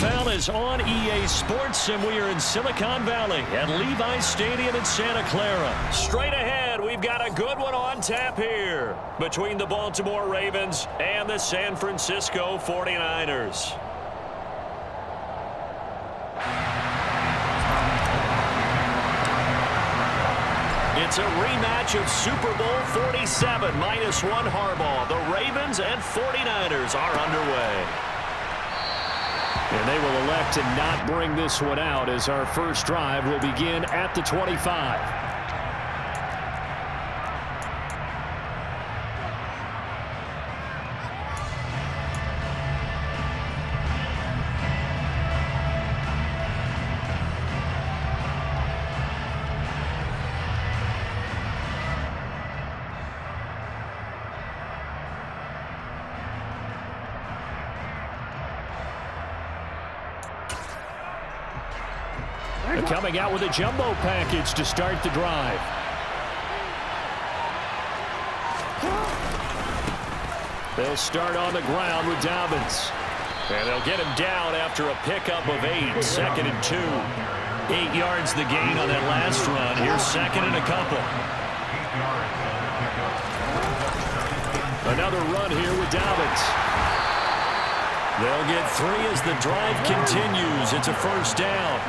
NFL is on EA Sports, and we are in Silicon Valley at Levi's Stadium in Santa Clara. Straight ahead, we've got a good one on tap here between the Baltimore Ravens and the San Francisco 49ers. It's a rematch of Super Bowl 47, -1 Harbaugh. The Ravens and 49ers are underway. And they will elect to not bring this one out as our first drive will begin at the 25. Coming out with a jumbo package to start the drive. They'll start on the ground with Dobbins. And they'll get him down after a pickup of 8, 2nd and 2. 8 yards the gain on that last run. Here's 2nd and a couple. Another run here with Dobbins. They'll get 3 as the drive continues. It's a first down.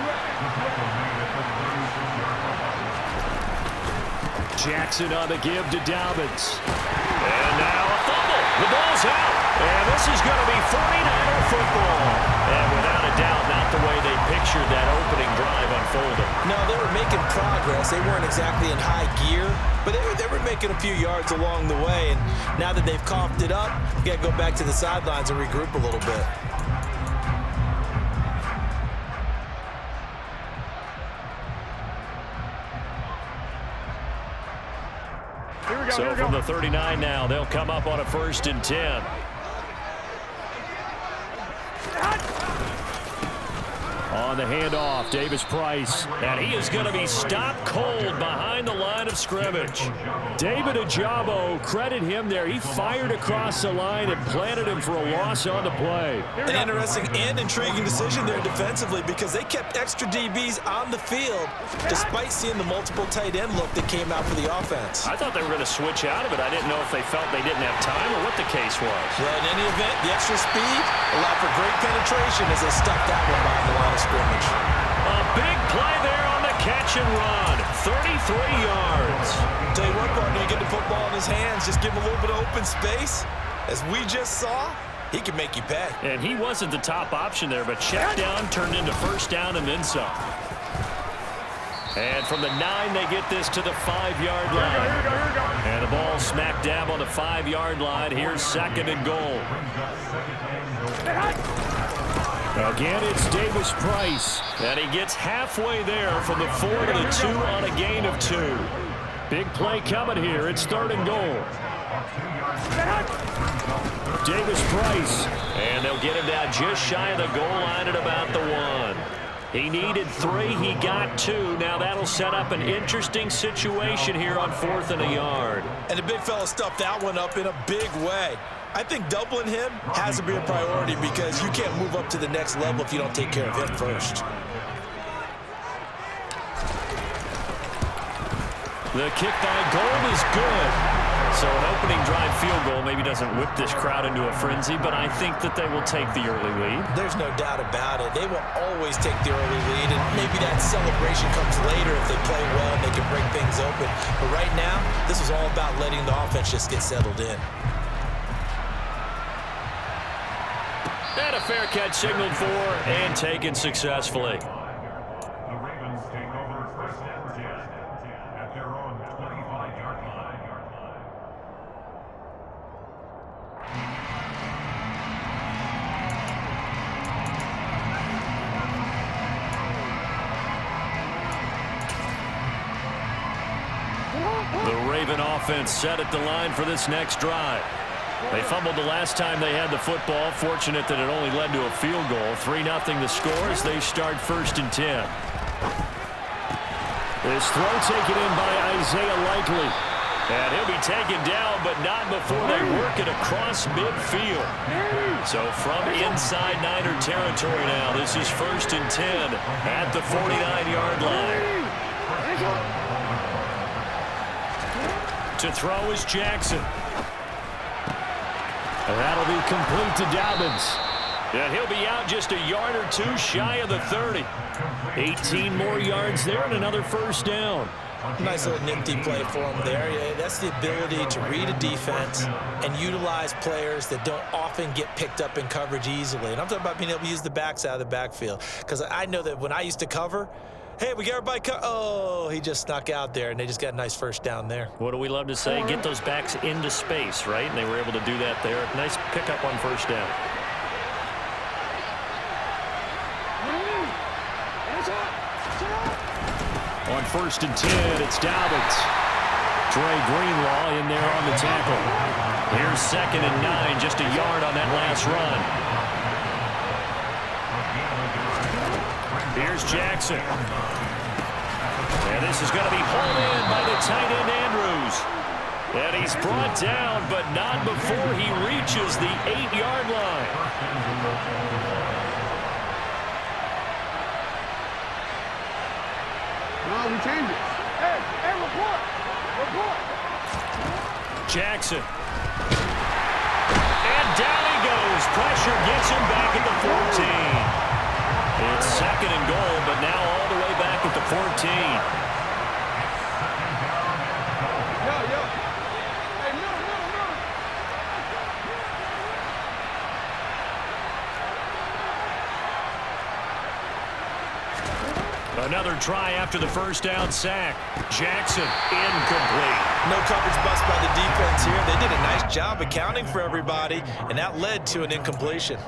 Jackson on the give to Dobbins. And now a fumble. The ball's out. And this is going to be 49er football. And without a doubt, not the way they pictured that opening drive unfolding. No, they were making progress. They weren't exactly in high gear, but they were making a few yards along the way. And now that they've coughed it up, you got to go back to the sidelines and regroup a little bit. So from the 39 now, they'll come up on a 1st and 10. On the handoff, Davis Price. And he is going to be stopped cold behind the line of scrimmage. David Ajabo, credit him there. He fired across the line and planted him for a loss on the play. An interesting and intriguing decision there defensively because they kept extra DBs on the field despite seeing the multiple tight end look that came out for the offense. I thought they were going to switch out of it. I didn't know if they felt they didn't have time or what the case was. Well, in any event, the extra speed allowed for great penetration as they stuck that one behind the line of scrimmage. A big play there on the catch and run. 33 yards. Tell you what, partner, you get the football in his hands, just give him a little bit of open space. As we just saw, he can make you pay. And he wasn't the top option there, but check down turned into first down and then some. And from the 9, they get this to the 5-yard line. And the ball smack dab on the 5-yard line. Here's 2nd and goal. Again, it's Davis Price. And he gets halfway there from the 4 to the 2 on a gain of 2. Big play coming here. It's 3rd and goal. Davis Price. And they'll get him down just shy of the goal line at about the 1. He needed 3. He got 2. Now that'll set up an interesting situation here on 4th and a yard. And the big fella stuffed that one up in a big way. I think doubling him has to be a priority because you can't move up to the next level if you don't take care of him first. The kick by Gold is good. So an opening drive field goal maybe doesn't whip this crowd into a frenzy, but I think that they will take the early lead. There's no doubt about it. They will always take the early lead, and maybe that celebration comes later if they play well and they can break things open. But right now, this is all about letting the offense just get settled in. And a fair catch signaled for and taken successfully. The Ravens take over 1st and 10 at their own 25-yard line. The Raven offense set at the line for this next drive. They fumbled the last time they had the football. Fortunate that it only led to a field goal. 3-0 the score as they start 1st and 10. This throw taken in by Isaiah Likely. And he'll be taken down, but not before they work it across midfield. So from inside Niner territory now, this is 1st and 10 at the 49-yard line. To throw is Jackson. And that'll be complete to Dobbins. And he'll be out just a yard or two shy of the 30. 18 more yards there and another first down. Nice little nifty play for him there. Yeah, that's the ability to read a defense and utilize players that don't often get picked up in coverage easily. And I'm talking about being able to use the backs out of the backfield. Because I know that when I used to cover, hey, we got everybody oh, he just snuck out there, and they just got a nice first down there. What do we love to say? Get those backs into space, right? And they were able to do that there. Nice pickup on first down. On 1st and 10, it's Dobbins. Dre Greenlaw in there on the tackle. Here's 2nd and 9, just a yard on that last run. Here's Jackson. And this is going to be hauled in by the tight end Andrews. And he's brought down, but not before he reaches the 8-yard line. No, we changed it. Hey, report. Jackson. And down he goes. Pressure gets him back at the 14. It's 2nd and goal, but now all the way back at the 14. Yo. Hey, no. Another try after the first down sack. Jackson incomplete. No coverage bust by the defense here. They did a nice job accounting for everybody, and that led to an incompletion.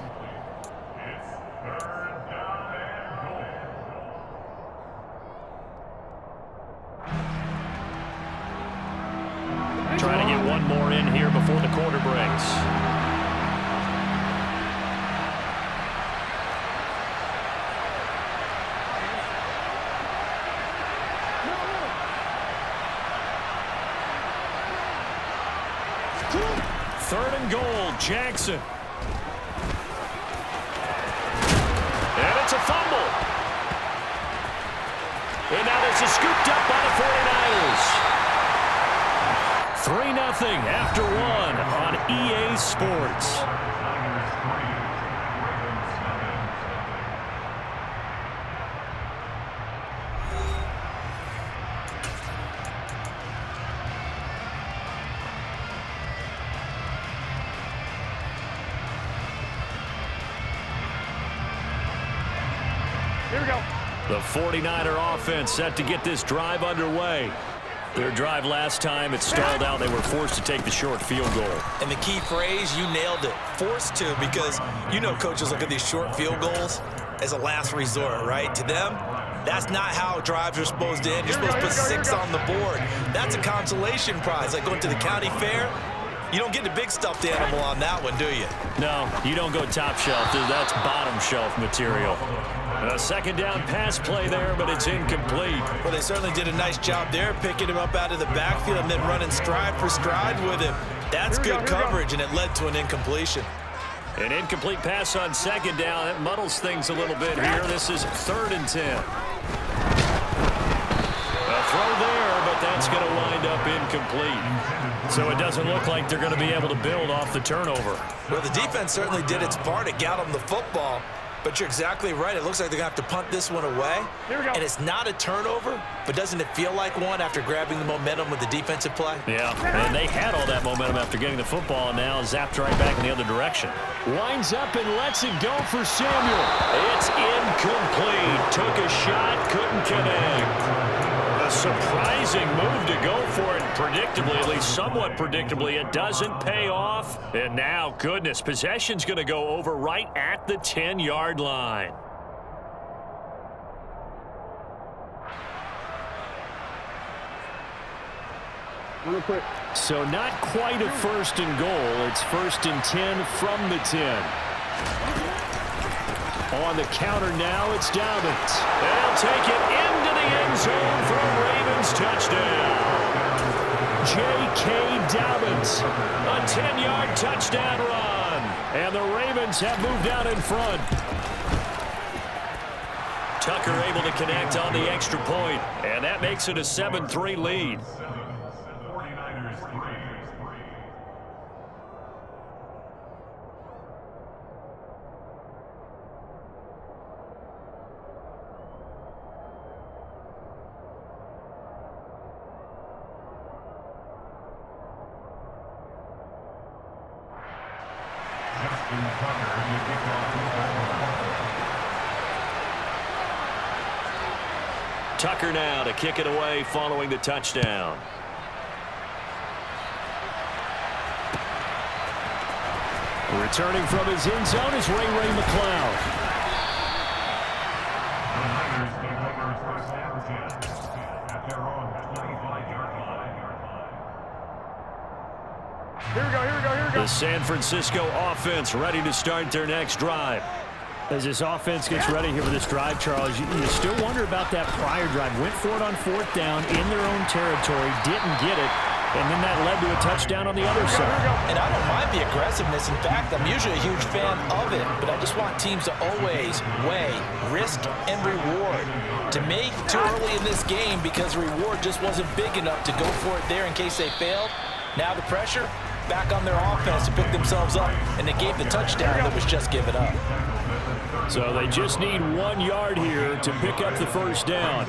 Trying to get one more in here before the quarter breaks. Third and goal, Jackson. And it's a fumble. And now this is scooped up by the 49ers. 3-0 after 1 on EA Sports. Here we go. The 49er offense set to get this drive underway. Their drive last time, it stalled out. They were forced to take the short field goal. And the key phrase, you nailed it. Forced to, because you know coaches look at these short field goals as a last resort, right? To them, that's not how drives are supposed to end. You're supposed to put 6 on the board. That's a consolation prize. Like going to the county fair, you don't get the big stuffed animal on that one, do you? No, you don't go top shelf. That's bottom shelf material. A 2nd down pass play there, but it's incomplete. Well, they certainly did a nice job there, picking him up out of the backfield and then running stride for stride with him. That's good coverage, and it led to an incompletion. An incomplete pass on 2nd down. That muddles things a little bit here. This is 3rd and 10. A throw there, but that's going to wind up incomplete. So it doesn't look like they're going to be able to build off the turnover. Well, the defense certainly did its part. It got them the football. But you're exactly right. It looks like they're going to have to punt this one away. Here we go. And it's not a turnover, but doesn't it feel like one after grabbing the momentum with the defensive play? Yeah, and they had all that momentum after getting the football, and now zapped right back in the other direction. Winds up and lets it go for Samuel. It's incomplete. Took a shot, couldn't connect. A surprising move to go for it. Predictably, at least somewhat predictably, it doesn't pay off. And now, goodness, possession's going to go over right at the 10-yard line. Real quick. So not quite a 1st and goal. It's 1st and 10 from the 10. On the counter now, it's Dobbins. They'll take it into the end zone for a Ravens touchdown. Jay A 10-yard touchdown run. And the Ravens have moved out in front. Tucker able to connect on the extra point, and that makes it a 7-3 lead. 49ers 3. Justin Tucker to kick off the Tucker now to kick it away following the touchdown. Returning from his end zone is Ray McCloud. The Niners take over first and 10 at their own 25-yard line. Here we go, here we go, here we go. The San Francisco offense ready to start their next drive. As this offense gets ready here for this drive, Charles, you still wonder about that prior drive. Went for it on 4th down in their own territory, didn't get it, and then that led to a touchdown on the other side. And I don't mind the aggressiveness. In fact, I'm usually a huge fan of it, but I just want teams to always weigh risk and reward. To me, too early in this game because the reward just wasn't big enough to go for it there in case they failed. Now the pressure back on their offense to pick themselves up, and they gave the touchdown that was just given up. So they just need 1 yard here to pick up the first down.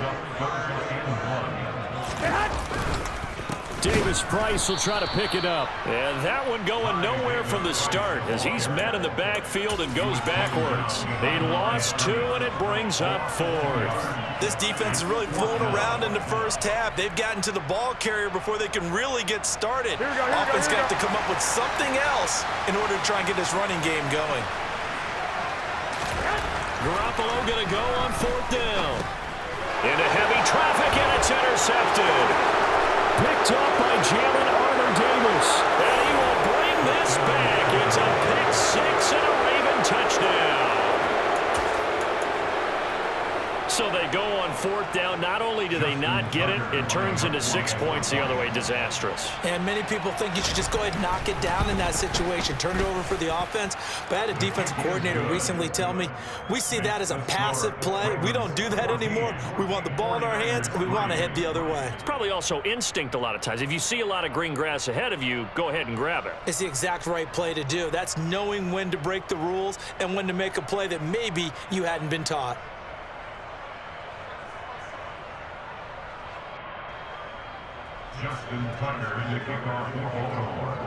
Davis Price will try to pick it up. And that one going nowhere from the start as he's met in the backfield and goes backwards. He lost 2, and it brings up 4th. This defense is really flown around in the first half. They've gotten to the ball carrier before they can really get started. Offense got to come up with something else in order to try and get this running game going. Garoppolo going to go on 4th down. Into heavy traffic, and it's intercepted. Picked up by Jalen Armour-Davis. And he will bring this back. It's a pick 6 and a Raven touchdown. So they go on 4th down. Not only do they not get it, it turns into 6 points the other way. Disastrous. And many people think you should just go ahead and knock it down in that situation. Turn it over for the offense. But I had a defensive coordinator recently tell me, we see that as a passive play. We don't do that anymore. We want the ball in our hands, and we want to head the other way. It's probably also instinct a lot of times. If you see a lot of green grass ahead of you, go ahead and grab it. It's the exact right play to do. That's knowing when to break the rules and when to make a play that maybe you hadn't been taught. Justin Tucker to kick off the Baltimore.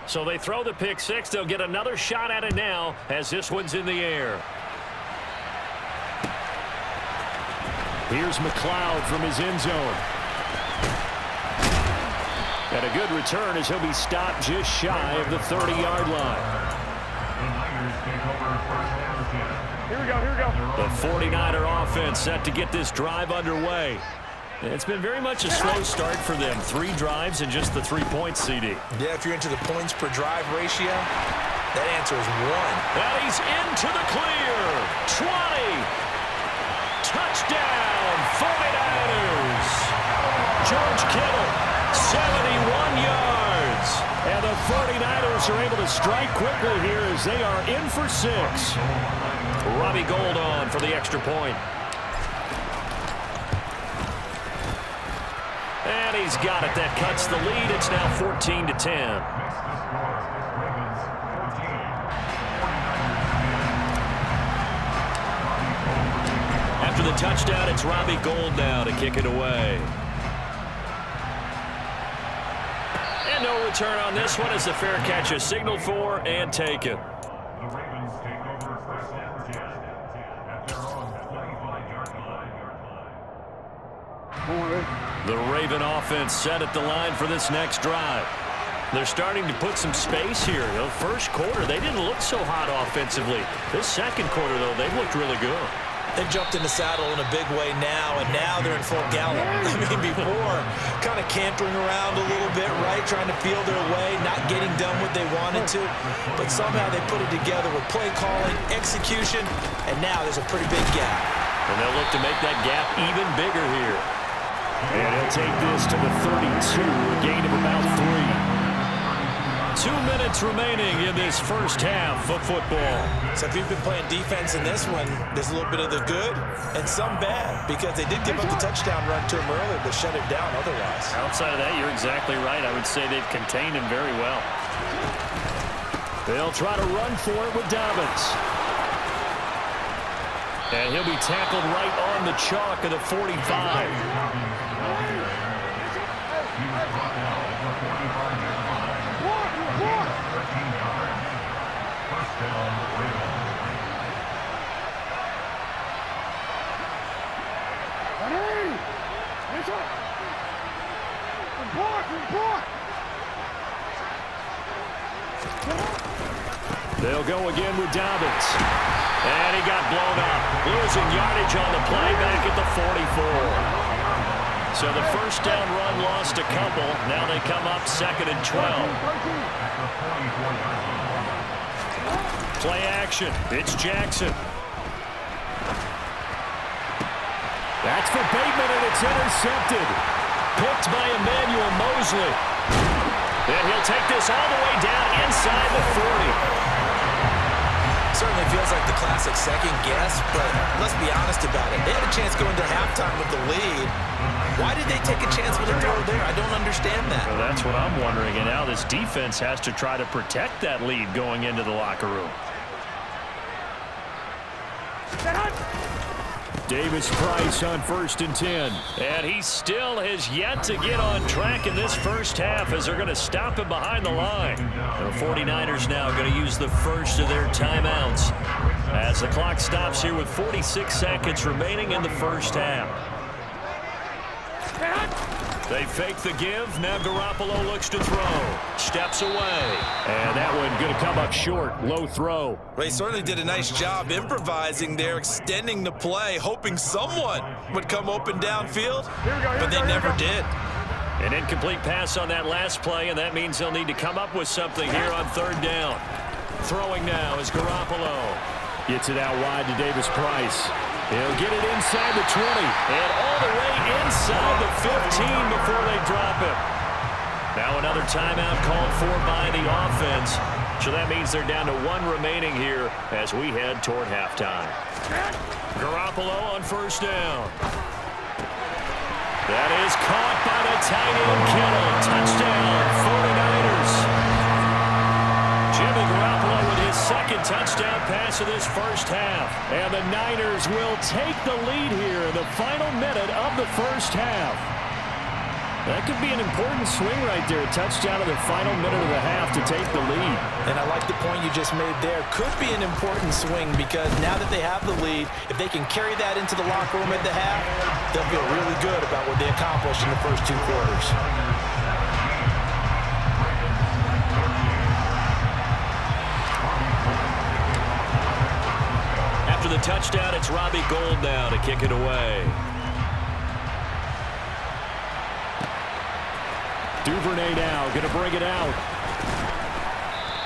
So they throw the pick 6. They'll get another shot at it now as this one's in the air. Here's McCloud from his end zone. And a good return as he'll be stopped just shy of the 30-yard line. The Niners take over first and 10. Here we go, here we go. The 49er offense set to get this drive underway. It's been very much a slow start for them. 3 drives and just the 3 points, CD. Yeah, if you're into the points per drive ratio, that answer is 1. And he's into the clear. 20. Touchdown, 49ers. George Kittle, 71 yards. And the 49ers are able to strike quickly here as they are in for 6. Robbie Gould on for the extra point. And he's got it. That cuts the lead. It's now 14-10. After the touchdown, it's Robbie Gould now to kick it away. And no return on this one as the fair catch is signaled for and taken. The Ravens take over first and 10 at their own 25-yard line. The Raven offense set at the line for this next drive. They're starting to put some space here. The first quarter, they didn't look so hot offensively. This second quarter, though, they've looked really good. They jumped in the saddle in a big way now, and now they're in full gallop. I mean, before, kind of cantering around a little bit, right, trying to feel their way, not getting done what they wanted to. But somehow they put it together with play calling, execution, and now there's a pretty big gap. And they'll look to make that gap even bigger here. And he'll take this to the 32, a gain of about 3. 2 minutes remaining in this first half of football. So if you've been playing defense in this one, there's a little bit of the good and some bad, because they did give up the touchdown run to him earlier, but shut him down otherwise. Outside of that, you're exactly right. I would say they've contained him very well. They'll try to run for it with Dobbins. And he'll be tackled right on the chalk of the 45. They'll go again with Dobbins. And he got blown up. Losing yardage on the play back at the 44. So the first down run lost a couple. Now they come up 2nd and 12. Play action. It's Jackson. That's for Bateman, and it's intercepted. Picked by Emmanuel Mosley. And he'll take this all the way down inside the 40. Certainly feels like the classic second guess, but let's be honest about it. They had a chance going to halftime with the lead. Why did they take a chance with a throw there? I don't understand that. Well, that's what I'm wondering. And now this defense has to try to protect that lead going into the locker room. Davis-Price on 1st and 10. And he still has yet to get on track in this first half as they're going to stop him behind the line. The 49ers now going to use the first of their timeouts as the clock stops here with 46 seconds remaining in the first half. They fake the give. Now Garoppolo looks to throw. Steps away. And that one going to come up short. Low throw. They certainly did a nice job improvising there, extending the play, hoping someone would come open downfield, but they never did. An incomplete pass on that last play, and that means they'll need to come up with something here on 3rd down. Throwing now is Garoppolo. Gets it out wide to Davis-Price. He'll get it inside the 20. And all the way inside the 15 before they drop him. Now another timeout called for by the offense. So that means they're down to 1 remaining here as we head toward halftime. Garoppolo on 1st down. That is caught by the tight end Kittle. Touchdown, 49ers. Jimmy Garoppolo with his 2nd touchdown pass of this first half. And the Niners will take the lead here in the final minute of the first half. That could be an important swing right there. A touchdown in the final minute of the half to take the lead. And I like the point you just made there. Could be an important swing because now that they have the lead, if they can carry that into the locker room at the half, they'll feel really good about what they accomplished in the first 2 quarters. After the touchdown, it's Robbie Gould now to kick it away. Duvernay now going to bring it out.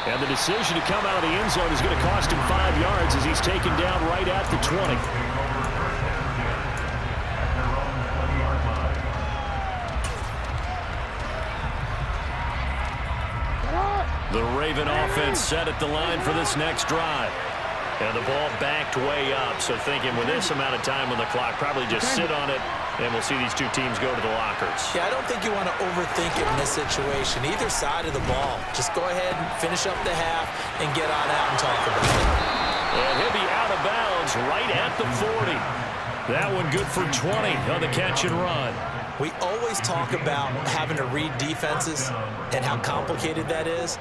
And the decision to come out of the end zone is going to cost him 5 yards as he's taken down right at the 20. The Raven offense set at the line for this next drive. And the ball backed way up, so thinking with this amount of time on the clock, probably just sit on it, and we'll see these 2 teams go to the lockers. Yeah, I don't think you want to overthink it in this situation. Either side of the ball. Just go ahead and finish up the half and get on out and talk about it. And he'll be out of bounds right at the 40. That one good for 20 on the catch and run. We always talk about having to read defenses and how complicated that is.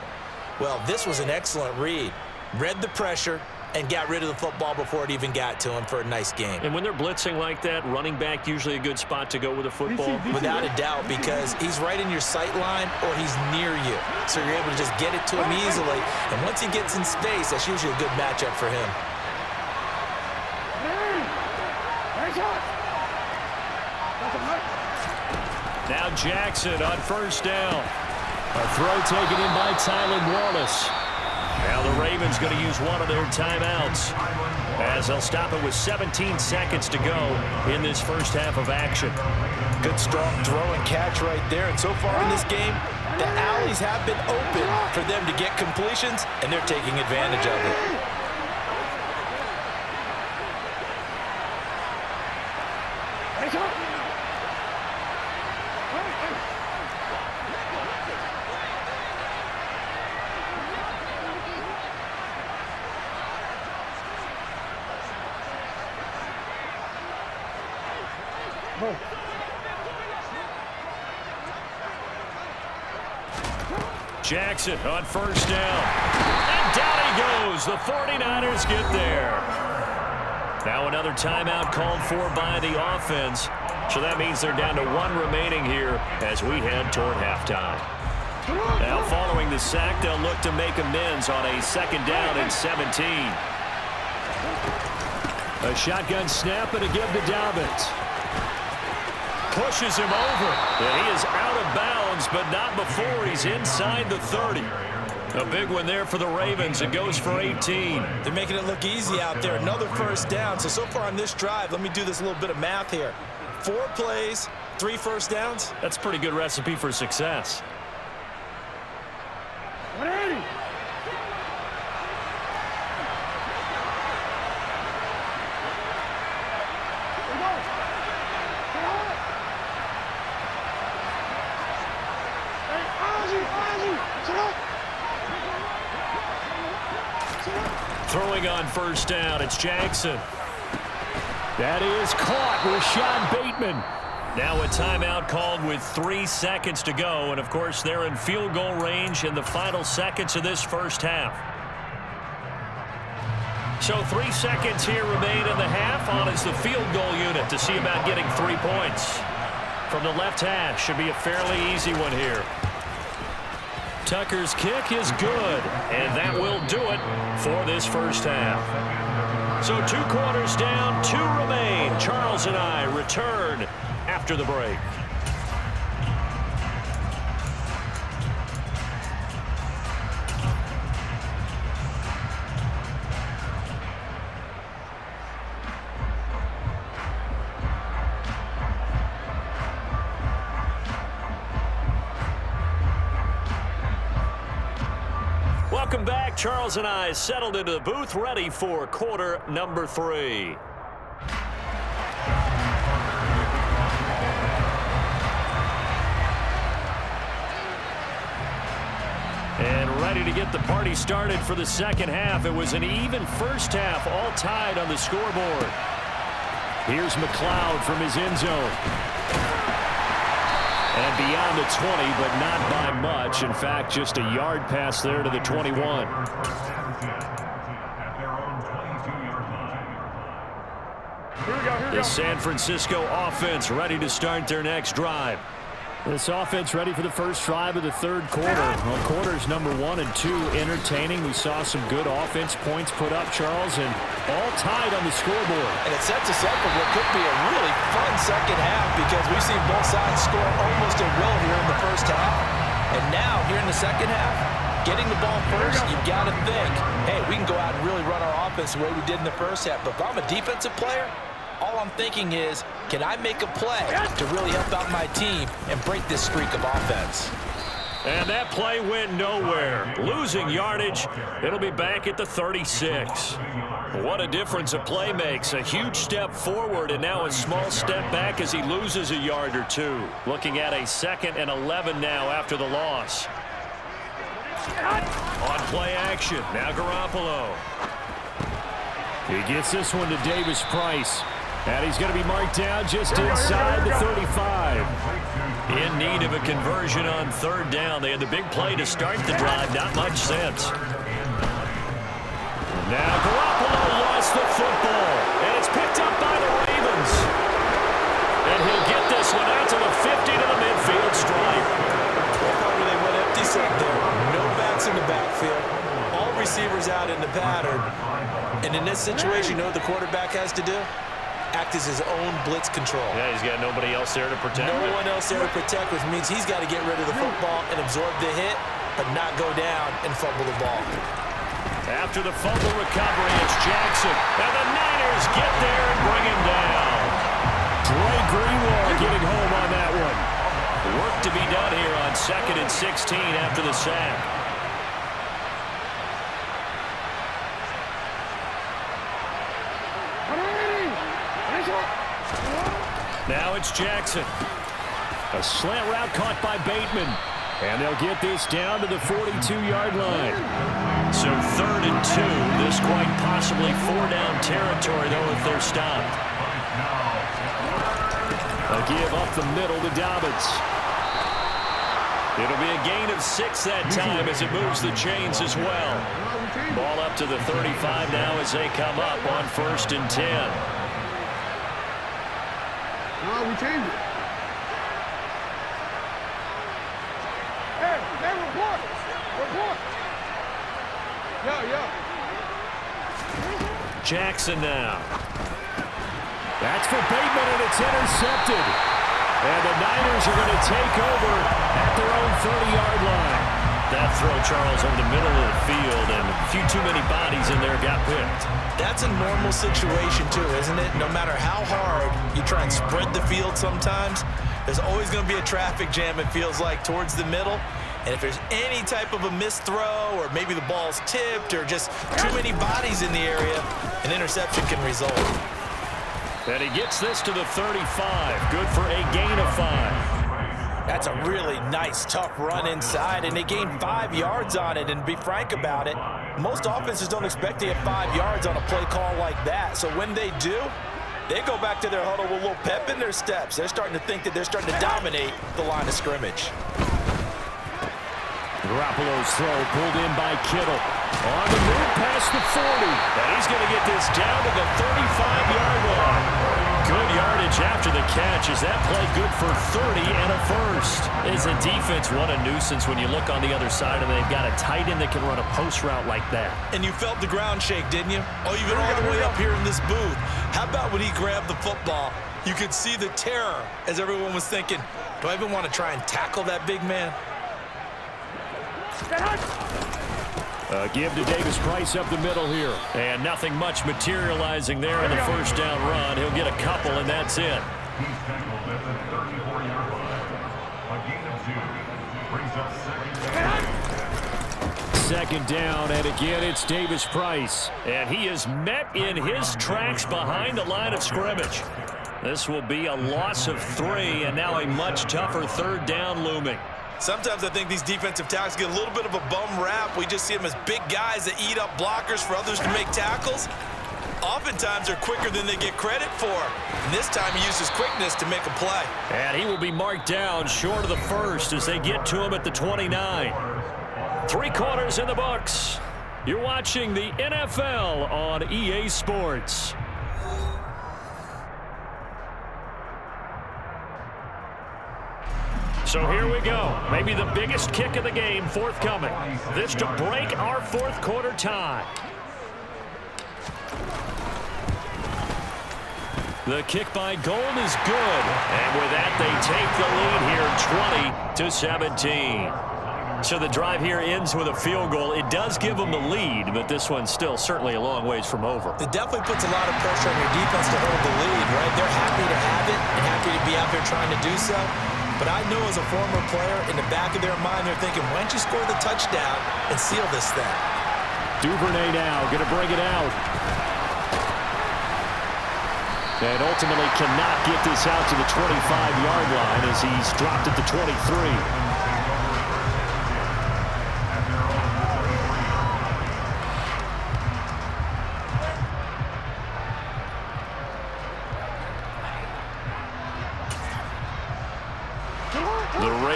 Well, this was an excellent read. Read the pressure and got rid of the football before it even got to him for a nice game. And when they're blitzing like that, running back usually a good spot to go with a football? Without a doubt, because he's right in your sight line or he's near you. So you're able to just get it to him easily. And once he gets in space, that's usually a good matchup for him. Now Jackson on 1st down. A throw taken in by Tylan Wallace. Now the Ravens going to use one of their timeouts as they'll stop it with 17 seconds to go in this first half of action. Good strong throw and catch right there. And so far in this game, the alleys have been open for them to get completions, and they're taking advantage of it. Jackson on first down. And down he goes. The 49ers get there. Now another timeout called for by the offense. So that means they're down to one remaining here as we head toward halftime. Now following the sack, they'll look to make amends on a second down and 17. A shotgun snap and a give to Dobbins. Pushes him over. And he is out of bounds, but not before he's inside the 30. A big one there for the Ravens. It goes for 18. They're making it look easy out there. Another first down. So far on this drive, let me do this little bit of math here. 4 plays, 3 first downs. That's a pretty good recipe for success. Throwing on first down, it's Jackson. That is caught with Sean Bateman. Now a timeout called with 3 seconds to go. And, of course, they're in field goal range in the final seconds of this first half. So 3 seconds here remain in the half. On is the field goal unit to see about getting 3 points. From the left hash, should be a fairly easy one here. Tucker's kick is good, and that will do it for this first half. So 2 quarters down, 2 remain. Charles and I return after the break. Welcome back. Charles and I settled into the booth, ready for quarter number 3. And ready to get the party started for the second half. It was an even first half, all tied on the scoreboard. Here's McLeod from his end zone. And beyond the 20, but not by much. In fact, just a yard pass there to the 21. The San Francisco offense ready to start their next drive. This offense ready for the first drive of the third quarter. Well, quarters number 1 and 2 entertaining. We saw some good offense points put up, Charles, and all tied on the scoreboard. And it sets us up for what could be a really fun second half because we've seen both sides score almost at will here in the first half. And now, here in the second half, getting the ball first, you've got to think, hey, we can go out and really run our offense the way we did in the first half. But if I'm a defensive player, all I'm thinking is, can I make a play to really help out my team and break this streak of offense? And that play went nowhere. Losing yardage. It'll be back at the 36. What a difference a play makes. A huge step forward and now a small step back as he loses a yard or 2. Looking at a 2nd and 11 now after the loss. On play action. Now Garoppolo. He gets this one to Davis Price. And he's going to be marked down just inside the 35. In need of a conversion on third down. They had the big play to start the drive. Not much sense. Now Garoppolo lost the football. And it's picked up by the Ravens. And he'll get this one out to the 50 to the midfield stripe. They went empty set there. No backs in the backfield. All receivers out in the pattern. And in this situation, you know what the quarterback has to do? Act as his own blitz control. Yeah, he's got nobody else there to protect. No one else there to protect, which means he's got to get rid of the football and absorb the hit, but not go down and fumble the ball. After the fumble recovery, it's Jackson. And the Niners get there and bring him down. Dre Greenlaw getting home on that one. Work to be done here on 2nd and 16 after the sack. Now it's Jackson. A slant route caught by Bateman. And they'll get this down to the 42-yard line. So 3rd and 2. This quite possibly 4-down territory, though, if they're stopped. A give up the middle to Dobbins. It'll be a gain of 6 that time as it moves the chains as well. Ball up to the 35 now as they come up on 1st and 10. No, we changed it. Hey, report. Report. Yeah. Jackson now. That's for Bateman, and it's intercepted. And the Niners are going to take over at their own 30-yard line. That throw, Charles, over the middle of the field, and a few too many bodies in there got picked. That's a normal situation, too, isn't it? No matter how hard you try and spread the field sometimes, there's always going to be a traffic jam, it feels like, towards the middle. And if there's any type of a missed throw, or maybe the ball's tipped, or just too many bodies in the area, an interception can result. And he gets this to the 35. Good for a gain of 5. That's a really nice, tough run inside, and they gained 5 yards on it. And to be frank about it, most offenses don't expect to get 5 yards on a play call like that. So when they do, they go back to their huddle with a little pep in their steps. They're starting to think that they're starting to dominate the line of scrimmage. Garoppolo's throw pulled in by Kittle. On the move past the 40. And he's going to get this down to the 35-yard line. Good yardage after the catch. Is that play good for 30 and a first? As a defense, what a nuisance when you look on the other side and they've got a tight end that can run a post route like that. And you felt the ground shake, didn't you? Oh, even all the way up here in this booth. How about when he grabbed the football? You could see the terror as everyone was thinking, do I even want to try and tackle that big man? Give to Davis Price up the middle here. And nothing much materializing there in the first down run. He'll get a couple, and that's it. He's tackled at the 34-yard line. A gain of 2 brings up 2nd down, and again it's Davis Price. And he is met in his tracks behind the line of scrimmage. This will be a loss of 3, and now a much tougher 3rd down looming. Sometimes I think these defensive tackles get a little bit of a bum rap. We just see them as big guys that eat up blockers for others to make tackles. Oftentimes they're quicker than they get credit for. And this time he uses quickness to make a play. And he will be marked down short of the first as they get to him at the 29. 3 quarters in the books. You're watching the NFL on EA Sports. So here we go. Maybe the biggest kick of the game forthcoming. This to break our 4th quarter tie. The kick by Gold is good. And with that, they take the lead here 20-17. So the drive here ends with a field goal. It does give them the lead, but this one's still certainly a long ways from over. It definitely puts a lot of pressure on your defense to hold the lead, right? They're happy to have it and happy to be out there trying to do so. But I know as a former player, in the back of their mind, they're thinking, why don't you score the touchdown and seal this thing? Duvernay now going to bring it out. And ultimately cannot get this out to the 25-yard line as he's dropped at the 23.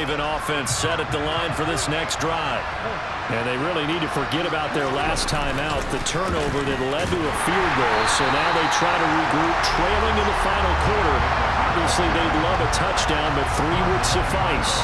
Offense set at the line for this next drive. And they really need to forget about their last time out, the turnover that led to a field goal. So now they try to regroup, trailing in the final quarter. Obviously, they'd love a touchdown, but 3 would suffice.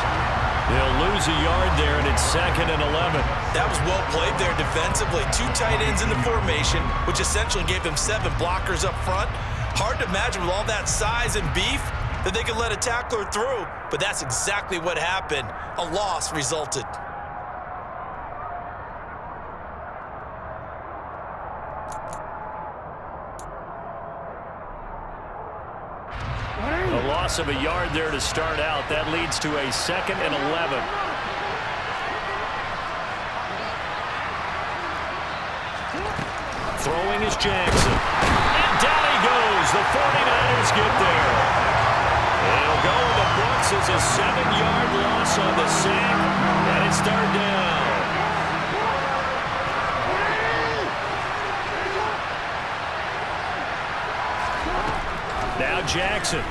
They'll lose a yard there, and it's 2nd and 11. That was well played there defensively. 2 tight ends in the formation, which essentially gave them 7 blockers up front. Hard to imagine with all that size and beef that they could let a tackler through, but that's exactly what happened. A loss resulted. loss of a yard there to start out. That leads to a 2nd and 11. Throwing is Jackson. And down he goes. The 49ers get there. It'll go in the books as a 7-yard loss on the sack. And it's 3rd down. Now Jackson.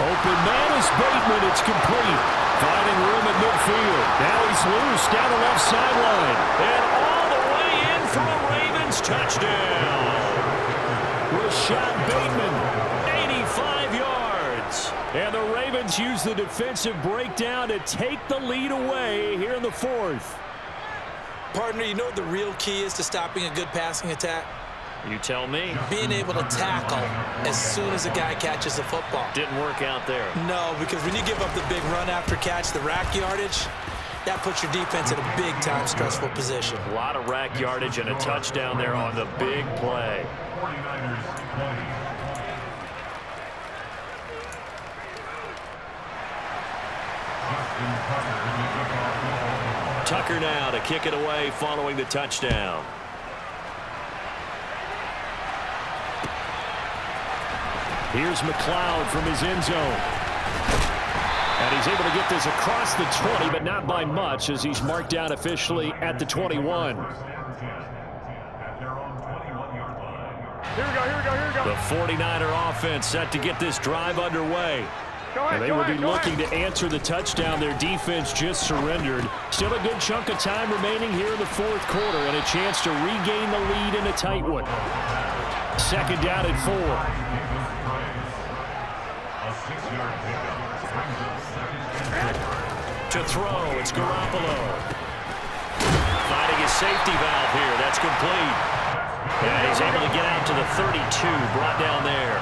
Open man is Bateman. It's complete. Finding room at midfield. Now he's loose down the left sideline. And all the way in for a Ravens touchdown. Rashad Bateman. 85 yards. And the Ravens use the defensive breakdown to take the lead away here in the 4th. Partner, you know what the real key is to stopping a good passing attack? You tell me. Being able to tackle as soon as a guy catches the football. Didn't work out there. No, because when you give up the big run after catch, the rack yardage, that puts your defense in a big-time stressful position. A lot of rack yardage and a touchdown there on the big play. 49ers 20. Tucker now to kick it away following the touchdown. Here's McLeod from his end zone. And he's able to get this across the 20, but not by much as he's marked out officially at the 21. The 49er offense set to get this drive underway. And they will be looking to answer the touchdown their defense just surrendered. Still a good chunk of time remaining here in the 4th quarter and a chance to regain the lead in a tight one. 2nd down and 4. To throw, it's Garoppolo. Finding his safety valve here. That's complete. And he's able to get out to the 32, brought down there.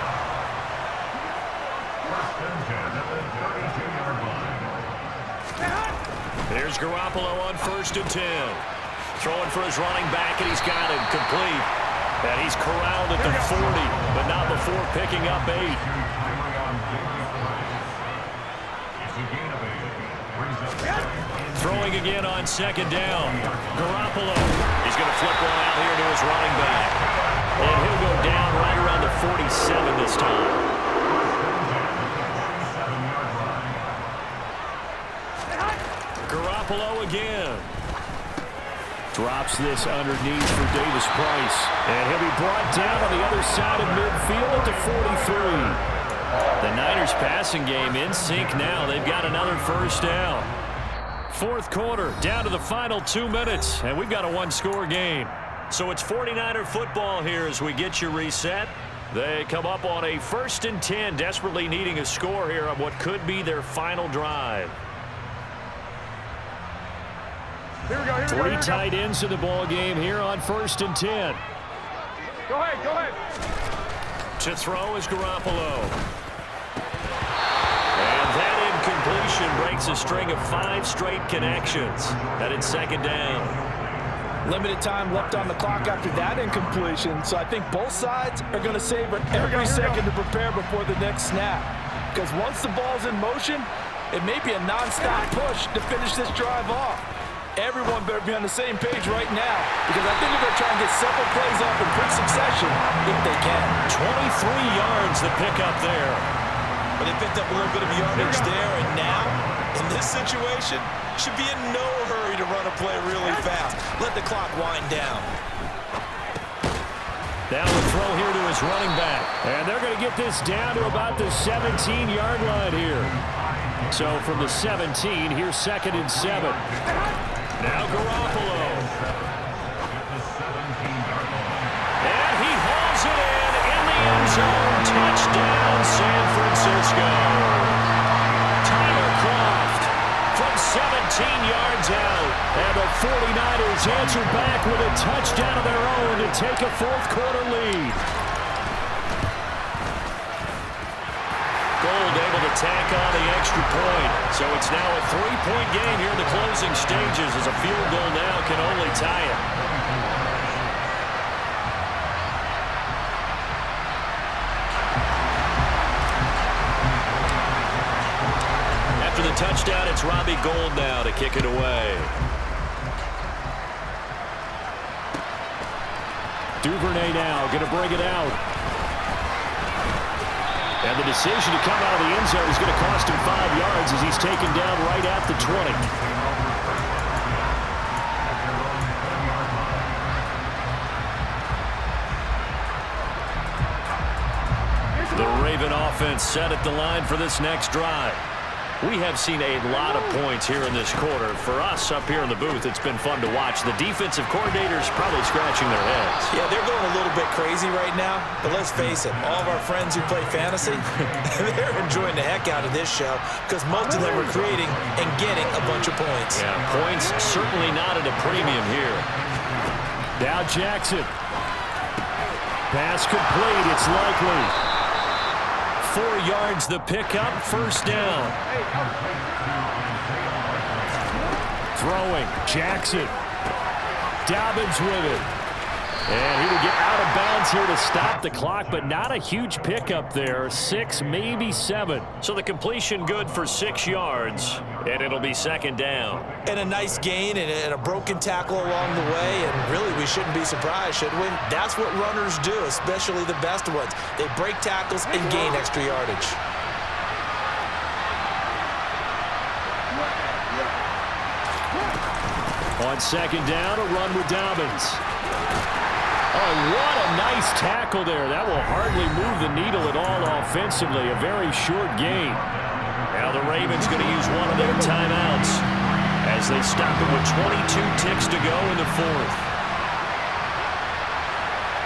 There's Garoppolo on 1st and 10. Throwing for his running back, and he's got him complete. And he's corralled at the 40, but not before picking up 8. Throwing again on 2nd down. Garoppolo. He's going to flip one out here to his running back. And he'll go down right around the 47 this time. Garoppolo again. Drops this underneath for Davis Price. And he'll be brought down on the other side of midfield at the 43. The Niners passing game in sync now. They've got another 1st down. 4th quarter, down to the final 2 minutes, and we've got a 1-score game. So it's 49er football here as we get you reset. They come up on a 1st and 10, desperately needing a score here on what could be their final drive. Three tight ends in the ball game here on 1st and 10. Go ahead. To throw is Garoppolo. And that incompletion breaks a string of 5 straight connections. Headed 2nd down. Limited time left on the clock after that incompletion, so I think both sides are going to savor every second to prepare before the next snap. Because once the ball's in motion, it may be a non-stop push to finish this drive off. Everyone better be on the same page right now, because I think they're going to try and get several plays off in quick succession if they can. 23 yards to pick up there. But they picked up a little bit of yardage there, and now, in this situation, should be in no hurry to run a play really fast. Let the clock wind down. Now the throw here to his running back. And they're going to get this down to about the 17-yard line here. So from the 17, here's 2nd and 7. Now Garoppolo. And he hauls it in the end zone. Touchdown, San Francisco. Tyler Kroft from 17 yards out. And the 49ers answer back with a touchdown of their own to take a 4th quarter lead. Gold able to tack on the extra point. So it's now a 3-point game here in the closing stages as a field goal now can only tie it. touchdown. It's Robbie Gould now to kick it away. Duvernay now going to bring it out. And the decision to come out of the end zone is going to cost him 5 yards as he's taken down right at the 20. The Raven offense set at the line for this next drive. We have seen a lot of points here in this quarter. For us up here in the booth, it's been fun to watch. The defensive coordinators probably scratching their heads. Yeah, they're going a little bit crazy right now, but let's face it, all of our friends who play fantasy, they're enjoying the heck out of this show because most of them are creating and getting a bunch of points. Yeah, points certainly not at a premium here. Now Jackson. Pass complete. It's likely. 4 yards the pickup, first down. Throwing, Jackson. Dobbins with it. And he will get out of bounds here to stop the clock, but not a huge pickup there. 6, maybe 7. So the completion good for 6 yards, and it'll be second down. And a nice gain and a broken tackle along the way, and really we shouldn't be surprised, should we? That's what runners do, especially the best ones. They break tackles and gain extra yardage. On second down, a run with Dobbins. Oh, what a nice tackle there. That will hardly move the needle at all offensively. A very short gain. Now the Ravens going to use one of their timeouts as they stop it with 22 ticks to go in the fourth.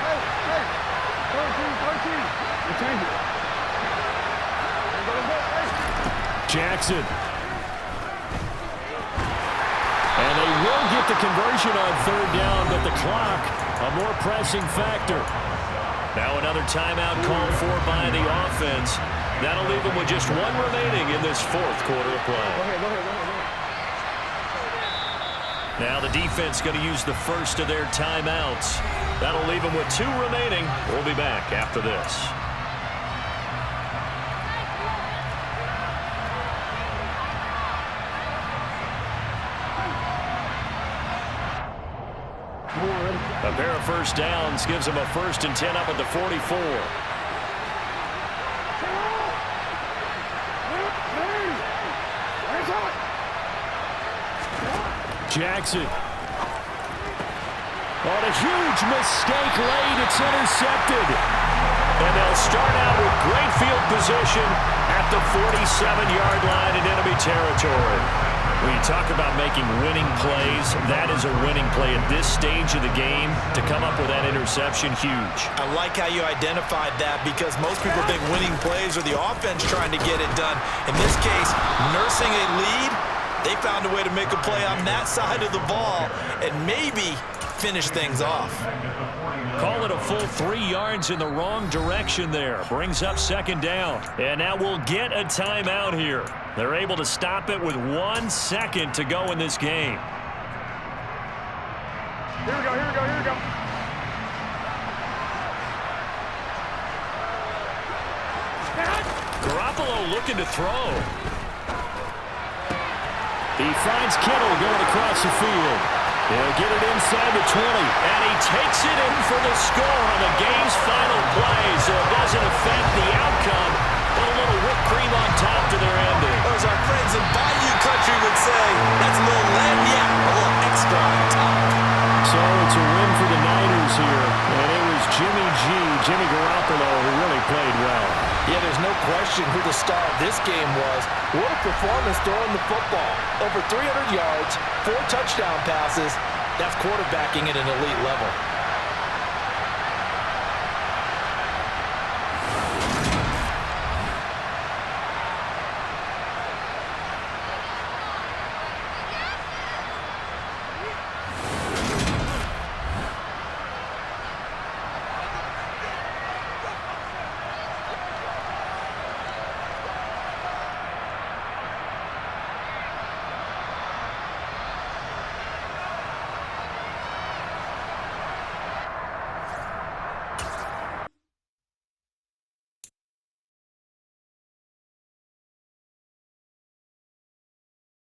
Hey, 13. We change it. Jackson. And they will get the conversion on third down, but the clock, a more pressing factor. Now another timeout called for by the offense. That'll leave them with just one remaining in this fourth quarter of play. Go ahead. Now the defense going to use the first of their timeouts. That'll leave them with 2 remaining. We'll be back after this. A pair of first downs gives them a 1st and 10 up at the 44. Jackson. On a huge mistake late. It's intercepted. And they'll start out with great field position at the 47-yard line in enemy territory. When you talk about making winning plays, that is a winning play at this stage of the game. To come up with that interception, huge. I like how you identified that because most people think winning plays are the offense trying to get it done. In this case, nursing a lead, they found a way to make a play on that side of the ball and maybe finish things off. Call it a full 3 yards in the wrong direction there. Brings up second down. And now we'll get a timeout here. They're able to stop it with 1 second to go in this game. Here we go. Garoppolo looking to throw. He finds Kittle going across the field. He'll get it inside the 20. And he takes it in for the score on the game's final play, so it doesn't affect the outcome, but a little whipped cream on top to their ending. Or as our friends in Bayou Country would say, that's a little lagniappe, a little extra on top. So it's a win for the Niners here. And it was Jimmy Garoppolo, who really played well. Yeah, there's no question who the star of this game was. What a performance throwing the football. Over 300 yards, 4 touchdown passes. That's quarterbacking at an elite level.